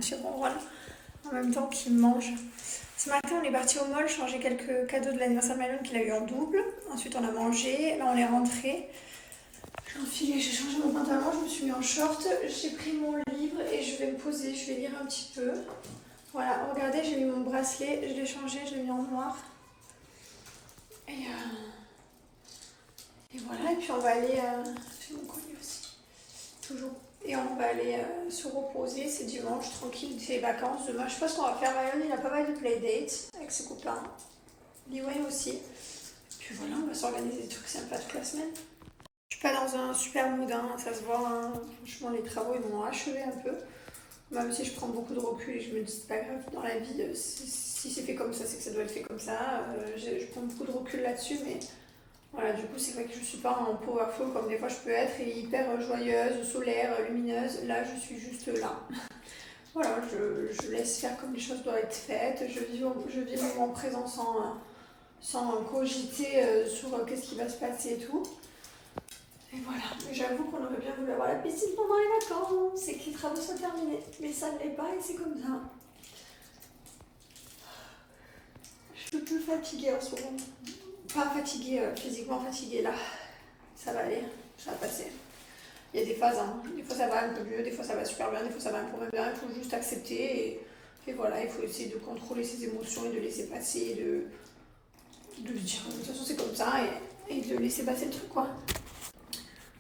petit ronron en même temps qu'il mange. Ce matin, on est parti au mall changer quelques cadeaux de l'anniversaire de Malone qu'il a eu en double. Ensuite, on a mangé. Là, on est rentré. J'ai enfilé, j'ai changé mon pantalon, je me suis mis en short. J'ai pris mon livre et je vais me poser. Je vais lire un petit peu. Voilà, regardez, j'ai mis mon bracelet. Je l'ai changé, je l'ai mis en noir. Et voilà, et puis on va aller. J'ai mon collier aussi. Toujours. Et on va aller se reposer, c'est dimanche, tranquille, c'est les vacances. Demain, je pense qu'on va faire. Marion, il a pas mal de playdates avec ses copains. Liwen aussi. Puis voilà, on va s'organiser des trucs sympas toute la semaine. Je suis pas dans un super mood, hein, ça se voit. Hein. Franchement, les travaux, ils m'ont achevé un peu. Même si je prends beaucoup de recul et je me dis, c'est pas grave, dans la vie, si c'est fait comme ça, c'est que ça doit être fait comme ça. Je prends beaucoup de recul là-dessus, mais. Voilà, du coup, c'est vrai que je suis pas en power flow comme des fois je peux être, et hyper joyeuse, solaire, lumineuse. Là, je suis juste là. Voilà, je laisse faire comme les choses doivent être faites. Je vis le moment présent sans cogiter sur qu'est-ce qui va se passer et tout. Et voilà, j'avoue qu'on aurait bien voulu avoir la piscine pendant les vacances et que les travaux soient terminés. Mais ça ne l'est pas et c'est comme ça. Je suis un peu fatiguée en ce moment. Pas fatiguée, physiquement fatiguée là. Ça va aller, ça va passer. Il y a des phases, hein. Des fois ça va un peu mieux, des fois ça va super bien, des fois ça va un peu moins bien. Il faut juste accepter et voilà, il faut essayer de contrôler ses émotions et de laisser passer, de se dire de toute façon c'est comme ça et de laisser passer le truc quoi.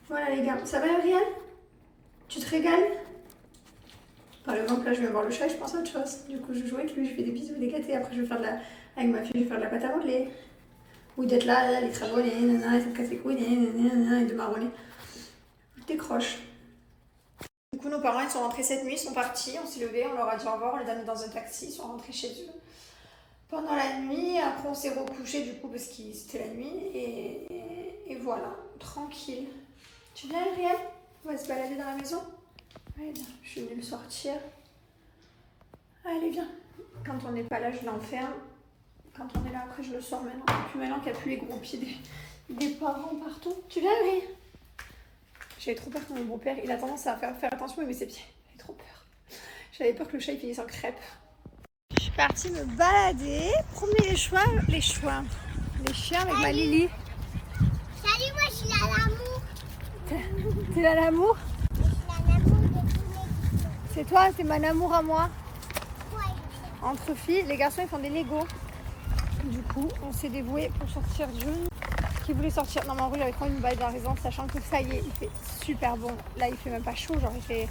Voilà les gars, ça va Gabriel? Tu te régales? Par exemple là je vais voir le chat et je pense à autre chose. Du coup je joue avec lui, je fais des bisous, des gâtés, après je vais faire avec ma fille je vais faire de la pâte à modeler. Ou d'être là, les travaux, et de casser les couilles, et de marronner. Je décroche. Du coup, nos parents, ils sont rentrés cette nuit, ils sont partis, on s'est levés, on leur a dit au revoir, on les a mis dans un taxi, ils sont rentrés chez eux. Pendant la nuit, après on s'est recouché du coup parce que c'était la nuit, et voilà, tranquille. Tu viens, Ariel? On va se balader dans la maison? Allez, viens, je suis venue le sortir. Allez, viens. Quand on n'est pas là, je l'enferme. Quand on est là, après, je le sors maintenant. Et puis maintenant qu'il n'y a plus les gros pieds des parents partout. Tu viens, Henri? J'avais trop peur que mon beau-père, il a tendance à faire attention avec ses pieds. J'avais trop peur. J'avais peur que le chat, il finisse en crêpe. Je suis partie me balader, promener les chiens avec ma Lily. Salut, moi, je suis là à l'amour. T'es là l'amour? Je suis là à l'amour de tous les... C'est toi, c'est mon amour à moi. Ouais. Entre filles, les garçons, ils font des Legos. Du coup, on s'est dévoué pour sortir June qui voulait sortir. Non, mais en vrai, j'avais trop une balle dans la résidence, sachant que ça y est, il fait super bon. Là, il fait même pas chaud, genre il fait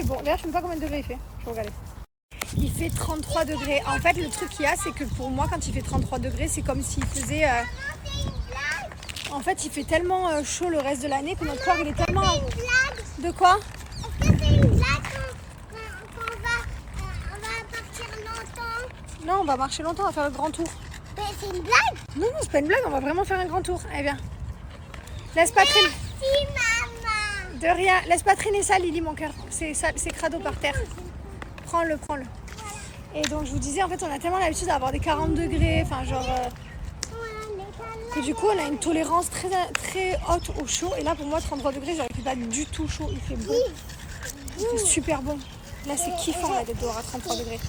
bon. D'ailleurs, je ne sais pas combien de degrés il fait. Je vais regarder. Il fait 33 degrés. En fait, le truc qu'il y a, c'est que pour moi, quand il fait 33 degrés, c'est comme s'il faisait. En fait, il fait tellement chaud le reste de l'année que notre corps, il est tellement. De quoi? Est-ce que c'est une blague qu'on va partir longtemps? Non, on va marcher longtemps, on va faire le grand tour. Mais c'est une blague? Non, c'est pas une blague, on va vraiment faire un grand tour. Eh bien, laisse pas traîner. Merci, maman. De rien, laisse pas traîner ça, Lily, mon cœur. C'est crado par terre. Prends-le. Et donc, je vous disais, en fait, on a tellement l'habitude d'avoir des 40 degrés, enfin, genre. Que du coup, on a une tolérance très, très haute au chaud. Et là, pour moi, 33 degrés, genre, il fait pas du tout chaud. Il fait bon. Il fait super bon. Là, c'est kiffant, là, d'être dehors à 33 degrés.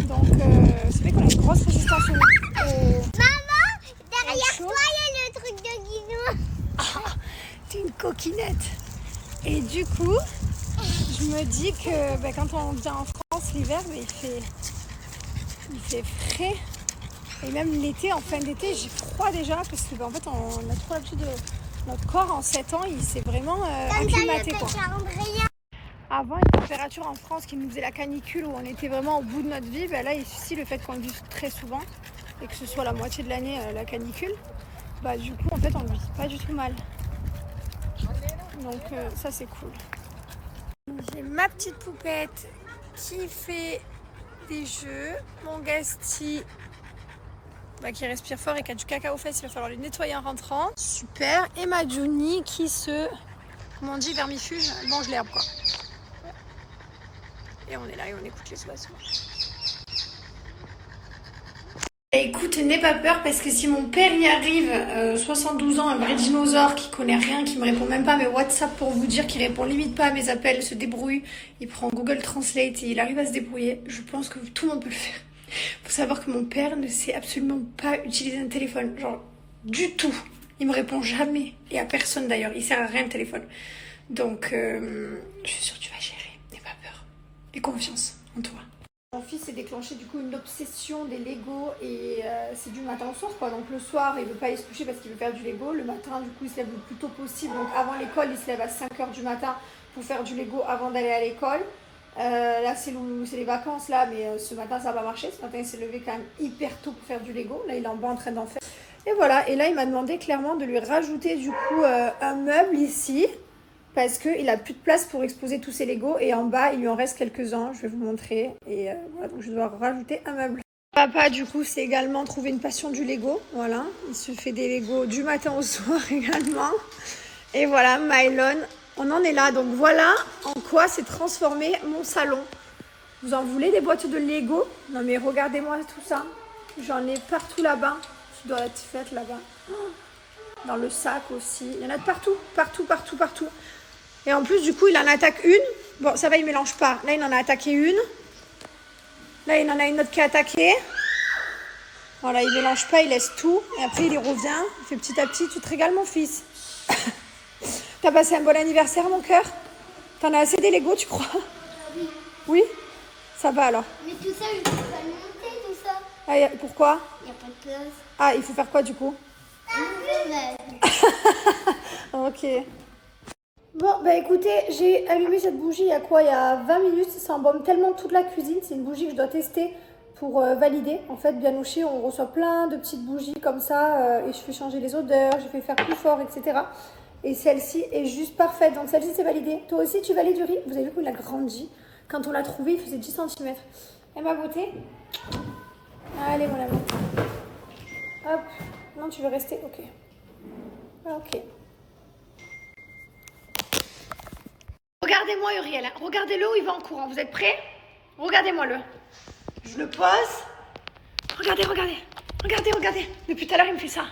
Donc, c'est vrai qu'on a une grosse résistance au Maman, derrière chaud. toi, il y a le truc de Guinou. Ah, t'es une coquinette. Et du coup, je me dis que quand on vient en France l'hiver, il fait frais. Et même l'été, en fin d'été, j'ai froid déjà parce que en fait, on a trop l'habitude de... Notre corps, en 7 ans, il s'est vraiment acclimaté, quoi. Avant, une température en France qui nous faisait la canicule, où on était vraiment au bout de notre vie, là, ici, le fait qu'on le vive très souvent et que ce soit la moitié de l'année la canicule, du coup, en fait, on le vit pas du tout mal. Donc, ça, c'est cool. J'ai ma petite poupette qui fait des jeux. Mon Gasti qui respire fort et qui a du caca aux fesses, il va falloir le nettoyer en rentrant. Super. Et ma Juni qui comment on dit, vermifuge, elle mange l'herbe, quoi. Et on est là et on écoute les oiseaux. Écoute, n'aie pas peur parce que si mon père y arrive, 72 ans, un vrai dinosaure qui connaît rien, qui me répond même pas à mes WhatsApp pour vous dire qu'il répond limite pas à mes appels, se débrouille, il prend Google Translate et il arrive à se débrouiller, je pense que tout le monde peut le faire. Faut savoir que mon père ne sait absolument pas utiliser un téléphone, genre du tout. Il me répond jamais et à personne d'ailleurs, il sert à rien le téléphone. Donc je suis sûre que tu vas gérer, n'aie pas peur. Et confiance en toi. Mon fils s'est déclenché du coup une obsession des Lego et c'est du matin au soir quoi. Donc le soir il veut pas aller se coucher parce qu'il veut faire du Lego. Le matin du coup il se lève le plus tôt possible. Donc avant l'école il se lève à 5h du matin pour faire du Lego avant d'aller à l'école. Là c'est les vacances là mais ce matin ça va pas marcher. Ce matin il s'est levé quand même hyper tôt pour faire du Lego. Là il est en bas en train d'en faire. Et voilà, et là il m'a demandé clairement de lui rajouter du coup un meuble ici. Parce qu'il n'a plus de place pour exposer tous ses Legos. Et en bas, il lui en reste quelques-uns. Je vais vous montrer. Et voilà, donc je dois rajouter un meuble. Papa, du coup, c'est également trouvé une passion du Lego. Voilà, il se fait des Legos du matin au soir également. Et voilà, Mylon, on en est là. Donc voilà en quoi s'est transformé mon salon. Vous en voulez des boîtes de Lego? Non mais regardez-moi tout ça. J'en ai partout là-bas. Je dois être faite là-bas. Dans le sac aussi. Il y en a de partout, partout, partout, partout. Et en plus, du coup, il en attaque une. Bon, ça va, il mélange pas. Là, il en a attaqué une. Là, il en a une autre qui a attaqué. Voilà, il mélange pas, il laisse tout. Et après, il y revient. Il fait petit à petit. Tu te régales, mon fils. T'as passé un bon anniversaire, mon cœur? T'en as assez des Legos, tu crois? Oui. Oui? Ça va, alors. Mais tout ça, je ne peux pas le monter, tout ça. Ah, pourquoi? Il n'y a pas de place. Ah, il faut faire quoi, du coup? Ok. Bon, bah écoutez, j'ai allumé cette bougie il y a quoi? Il y a 20 minutes. Ça embaume tellement toute la cuisine. C'est une bougie que je dois tester pour valider. En fait, bien au chez, on reçoit plein de petites bougies comme ça. Et je fais changer les odeurs, je fais faire plus fort, etc. Et celle-ci est juste parfaite. Donc celle-ci, c'est validé. Toi aussi, tu valides, Yuri? Vous avez vu qu'il a grandi. Quand on l'a trouvé, il faisait 10 cm. Et ma beauté? Allez, mon amour. Hop. Non, tu veux rester? Ok. Ok. Regardez-moi Uriel, regardez-le où il va en courant. Vous êtes prêts? Regardez-moi-le. Je le pose. Regardez, regardez. Regardez, regardez. Depuis tout à l'heure, il me fait ça.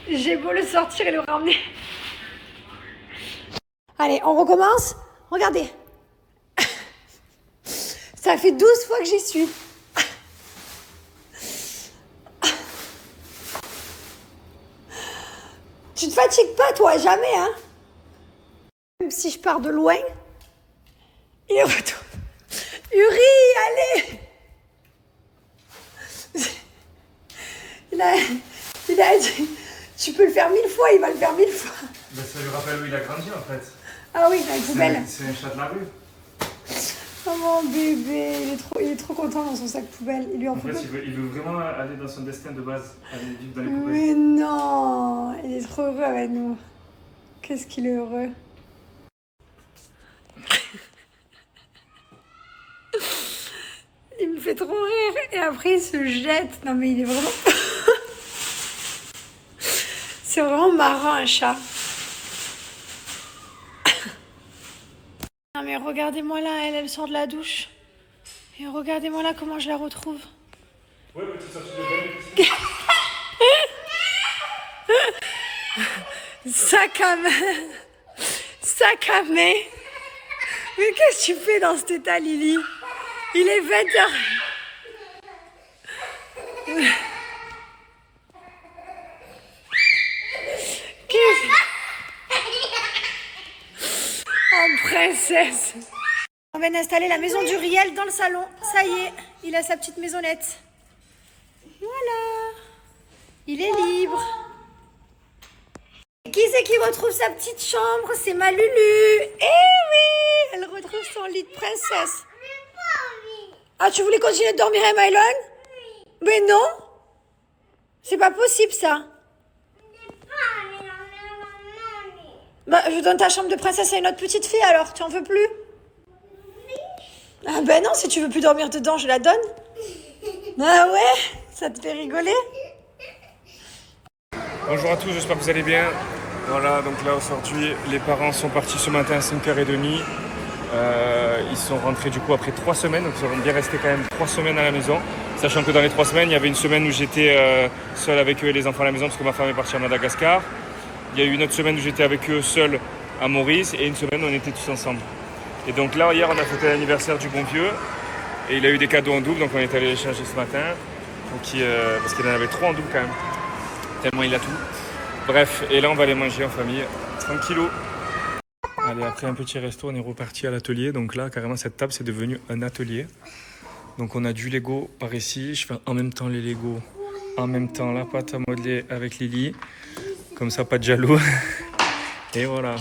J'ai beau le sortir et le ramener. Allez, on recommence. Regardez. Ça fait 12 fois que j'y suis. Tu te fatigues pas, toi, jamais, hein? Même si je pars de loin, il retourne. Uri, allez! Il a dit, tu peux le faire 1000 fois, il va le faire 1000 fois. Ben, ça lui rappelle où il a grandi, en fait. Ah oui, dans les poubelles. C'est un chat de la rue. Oh mon bébé, il est trop content dans son sac poubelle. Il lui en En faut fait, pas. il veut vraiment aller dans son destin de base, aller vivre dans les poubelles. Mais non, il est trop heureux avec nous. Qu'est-ce qu'il est heureux. Il me fait trop rire. Et après, il se jette. Non, mais il est vraiment... C'est vraiment marrant, un chat. Non, mais regardez-moi là, elle sort de la douche. Et regardez-moi là comment je la retrouve. Ouais, mais tu sortis de belle ici. Sac à main. Sac à main. Mais qu'est-ce que tu fais dans cet état, Lily? Il est 20h. Oh, princesse. On vient d'installer la maison d'Uriel dans le salon. Ça y est, il a sa petite maisonnette. Voilà. Il est libre. Qui c'est qui retrouve sa petite chambre? C'est ma Lulu. Eh oui, elle retrouve son lit de princesse. Ah, tu voulais continuer de dormir à Mylon? Mais non. C'est pas possible, ça. Bah, je donne ta chambre de princesse à une autre petite fille, alors. Tu en veux plus? Ah ben non, si tu veux plus dormir dedans, je la donne. Ah ouais? Ça te fait rigoler? Bonjour à tous, j'espère que vous allez bien. Voilà, donc là aujourd'hui, les parents sont partis ce matin à 5h30. Ils sont rentrés du coup après 3 semaines, donc ils sont bien restés quand même 3 semaines à la maison. Sachant que dans les 3 semaines, il y avait une semaine où j'étais seul avec eux et les enfants à la maison parce que ma femme est partie à Madagascar. Il y a eu une autre semaine où j'étais avec eux seul à Maurice et une semaine où on était tous ensemble. Et donc là, hier, on a fêté l'anniversaire du bon vieux et il a eu des cadeaux en double, donc on est allé les changer ce matin. Donc, parce qu'il en avait 3 en double quand même, tellement il a tout. Bref, et là on va aller manger en famille, tranquillo. Allez, après un petit resto, on est reparti à l'atelier. Donc là, carrément, cette table, c'est devenu un atelier. Donc on a du Lego par ici. Je fais en même temps les Lego, en même temps la pâte à modeler avec Lily. Comme ça, pas de jaloux. Et voilà.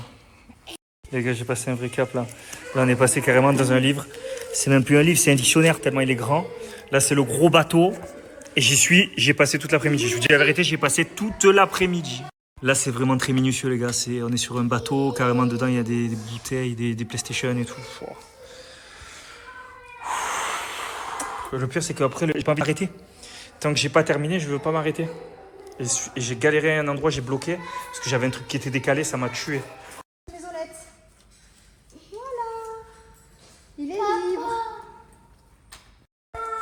Les gars, j'ai passé un vrai cap là. Là, on est passé carrément dans un livre. C'est même plus un livre, c'est un dictionnaire tellement il est grand. Là, c'est le gros bateau. Et j'ai passé toute l'après-midi. Je vous dis la vérité, j'ai passé toute l'après-midi. Là, c'est vraiment très minutieux, les gars. On est sur un bateau, carrément dedans, il y a des bouteilles, des PlayStation et tout. Le pire, c'est qu'après, j'ai pas envie d'arrêter. Tant que j'ai pas terminé, je veux pas m'arrêter. Et j'ai galéré à un endroit, j'ai bloqué, parce que j'avais un truc qui était décalé, ça m'a tué. Désolette. Voilà. Il est libre.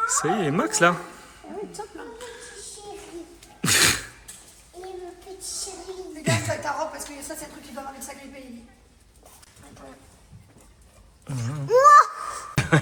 Ça y est, Max, là. Ah oui, top là. Il est mon petit chéri. Fais gaffe avec ta robe parce que ça, c'est un truc qui doit avec ça gripper. Moi